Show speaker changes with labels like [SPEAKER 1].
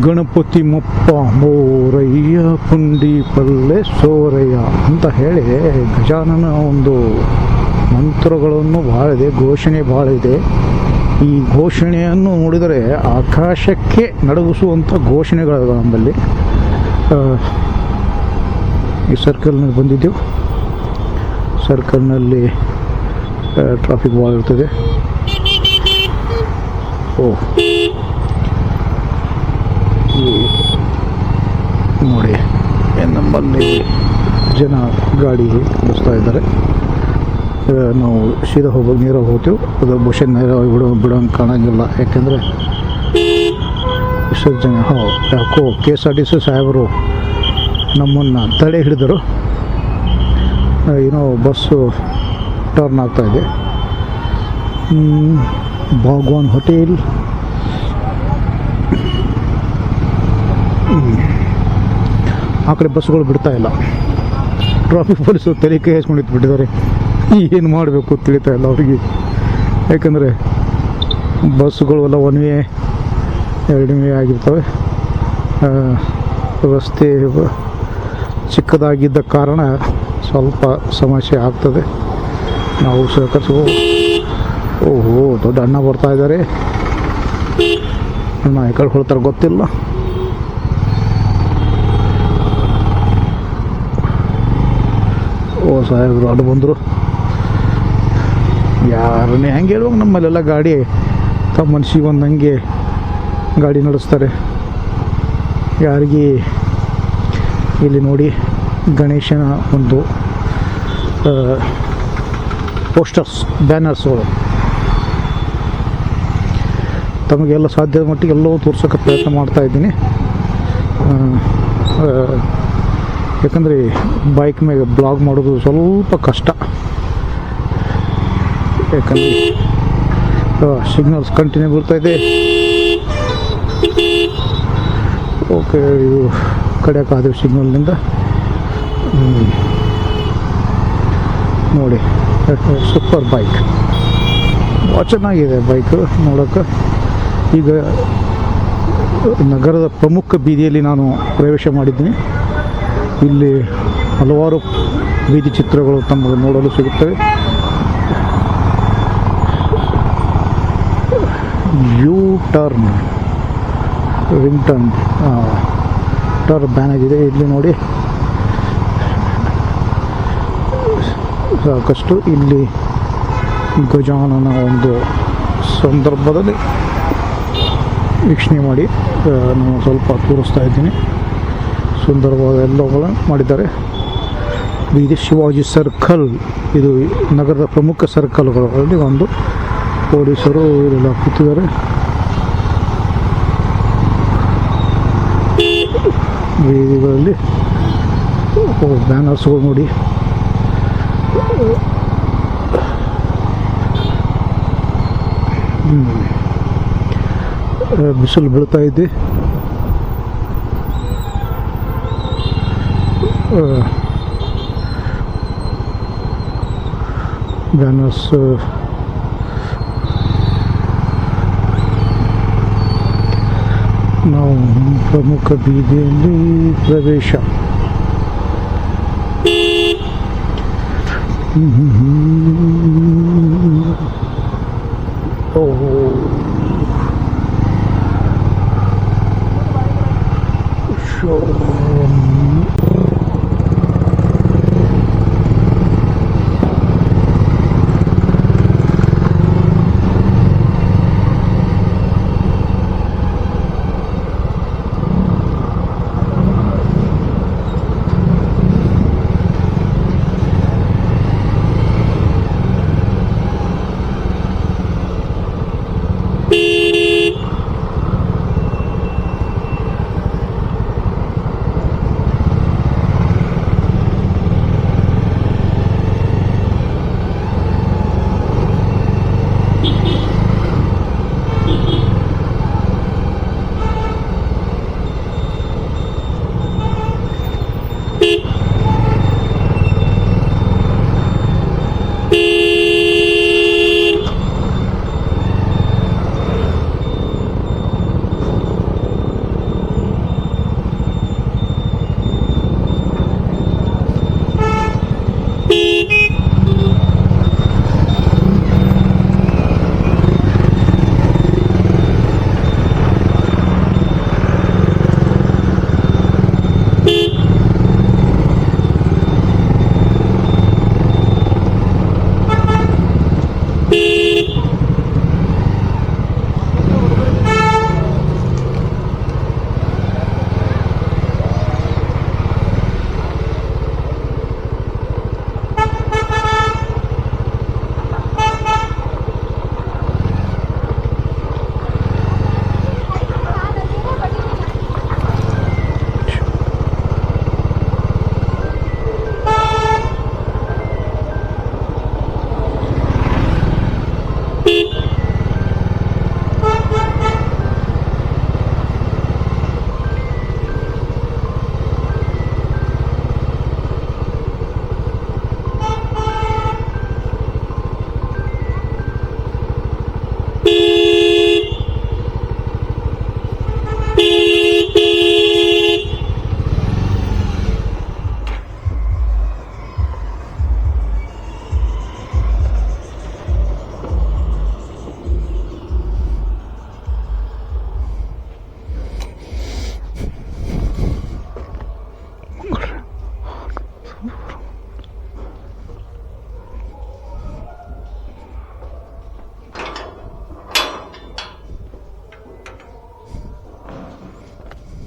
[SPEAKER 1] ಗಣಪತಿ ಮೊಪ್ಪ ಮೋರಯ್ಯ ಪುಂಡಿ ಪಲ್ಲೆ ಸೋರಯ್ಯ ಅಂತ ಹೇಳಿ ಗಜಾನನ ಒಂದು ಮಂತ್ರಗಳನ್ನು ಭಾಳ ಇದೆ, ಘೋಷಣೆ ಭಾಳ ಇದೆ. ಈ ಘೋಷಣೆಯನ್ನು ನೋಡಿದರೆ ಆಕಾಶಕ್ಕೆ ನಡಗಿಸುವಂಥ ಘೋಷಣೆಗಳು ನಮ್ಮಲ್ಲಿ. ಈ ಸರ್ಕಲ್ನಲ್ಲಿ ಬಂದಿದ್ದೆವು. ಸರ್ಕಲ್ನಲ್ಲಿ ಟ್ರಾಫಿಕ್ ಭಾಳ ಇರ್ತದೆ. ನೋಡಿ ನಮ್ಮಲ್ಲಿ ಜನ ಗಾಡಿ ಓಡಿಸ್ತಾ ಇದ್ದಾರೆ. ನಾವು ಸೀದಾ ಹೋಗ್ಬೇಕು, ನೇರಾಗಿ ಹೋಗ್ತೀವಿ. ಅದು ಬಹುಶಃ ನೇರವಾಗಿ ಬಿಡೋಂಗೆ ಕಾಣೋಂಗಿಲ್ಲ, ಯಾಕೆಂದರೆ ವಿಸರ್ಜನೆ. ಯಾಕೋ KSRTC ಸಾಹೇಬರು ನಮ್ಮನ್ನು ತಡೆ ಹಿಡಿದರು. ಏನೋ ಬಸ್ಸು ಟರ್ನ್ ಆಗ್ತಾಯಿದೆ. ಭಾಗವಾನ್ ಹೋಟೆಲ್. ಆ ಕಡೆ ಬಸ್ಸುಗಳು ಬಿಡ್ತಾ ಇಲ್ಲ. ಟ್ರಾಫಿಕ್ ಪೊಲೀಸರು ತಲೆ ಕೈ ಹಚ್ಕೊಂಡಿದ್ದು ಬಿಟ್ಟಿದ್ದಾರೆ. ಏನು ಮಾಡಬೇಕು ತಿಳಿತಾ ಇಲ್ಲ ಅವರಿಗೆ. ಯಾಕಂದರೆ ಬಸ್ಸುಗಳು ಎಲ್ಲ 1 ವೇ 2 ವೇ ಆಗಿರ್ತವೆ. ರಸ್ತೆ ಚಿಕ್ಕದಾಗಿದ್ದ ಕಾರಣ ಸ್ವಲ್ಪ ಸಮಸ್ಯೆ ಆಗ್ತದೆ. ನಾವು ಸಹಕರಿಸ್ಬೋದು. ಓಹೋ, ದೊಡ್ಡ ಅಣ್ಣ ಬರ್ತಾ ಇದ್ದಾರೆ. ಅಣ್ಣ ಈ ಕಡೆ ಹೊಳ್ತಾರೆ ಗೊತ್ತಿಲ್ಲ. ಓ ಸಾಹೇಬ್ರು ಅದು ಬಂದರು. ಯಾರನ್ನೇ ಹೆಂಗೆ ಹೇಳುವಾಗ ನಮ್ಮಲ್ಲೆಲ್ಲ ಗಾಡಿ ತಮ್ಮ ಮನಸ್ಸಿಗೆ ಬಂದಂಗೆ ಗಾಡಿ ನಡೆಸ್ತಾರೆ. ಯಾರಿಗೆ ಇಲ್ಲಿ ನೋಡಿ ಗಣೇಶನ ಒಂದು ಪೋಸ್ಟರ್ಸ್, ಬ್ಯಾನರ್ಸ್ಗಳು ತಮಗೆಲ್ಲ ಸಾಧ್ಯದ ಮಟ್ಟಿಗೆ ಎಲ್ಲವೂ ತೋರ್ಸೋಕ್ಕೆ ಪ್ರಯತ್ನ ಮಾಡ್ತಾಯಿದ್ದೀನಿ. ಯಾಕಂದರೆ ಬೈಕ್ ಮೇಲೆ ಬ್ಲಾಗ್ ಮಾಡೋದು ಸ್ವಲ್ಪ ಕಷ್ಟ. ಯಾಕಂದರೆ ಸಿಗ್ನಲ್ಸ್ ಕಂಟಿನ್ಯೂ ಬರ್ತಾಯಿದೆ. ಓಕೆ, ಇದು ಕಡೆಯಕ್ಕಾದ್ರೆ ಸಿಗ್ನಲ್ನಿಂದ ನೋಡಿ. ಸೂಪರ್ ಬೈಕ್, ಭಾಳ ಚೆನ್ನಾಗಿದೆ ಬೈಕು ನೋಡೋಕ್ಕೆ. ಈಗ ನಗರದ ಪ್ರಮುಖ ಬೀದಿಯಲ್ಲಿ ನಾನು ಪ್ರವೇಶ ಮಾಡಿದ್ದೀನಿ. ಇಲ್ಲಿ ಹಲವಾರು ಬೀದಿ ಚಿತ್ರಗಳು ತಮಗೆ ನೋಡಲು ಸಿಗುತ್ತವೆ. U turn, ring turn, ban ಆಗಿದೆ ಇಲ್ಲಿ ನೋಡಿ. ಸಾಕಷ್ಟು ಇಲ್ಲಿ ಗಜಾನನ ಒಂದು ಸಂದರ್ಭದಲ್ಲಿ ವೀಕ್ಷಣೆ ಮಾಡಿ ನಾನು ಸ್ವಲ್ಪ ತೋರಿಸ್ತಾ ಇದ್ದೀನಿ. ಸುಂದರವಾದ ಎಲ್ಲವುಗಳನ್ನು ಮಾಡಿದ್ದಾರೆ. ಇದು ಶಿವಾಜಿ ಸರ್ಕಲ್, ಇದು ನಗರದ ಪ್ರಮುಖ ಸರ್ಕಲ್ಗಳಲ್ಲಿ ಒಂದು. ಪೊಲೀಸರು ಇವರೆಲ್ಲ ಕೂತಿದ್ದಾರೆ. ಬೀದಿಗಳಲ್ಲಿ ಬ್ಯಾನರ್ಸ್ಗಳು ನೋಡಿ. ಬಿಸಿಲು ಬೀಳ್ತಾ ಇದೆ. ಬ್ಯಾನರ್ಸ್ ನಾವು ಪ್ರಮುಖ ಬೀದಿಯಲ್ಲಿ ಪ್ರವೇಶ. ಓಹೋ, ಶೋ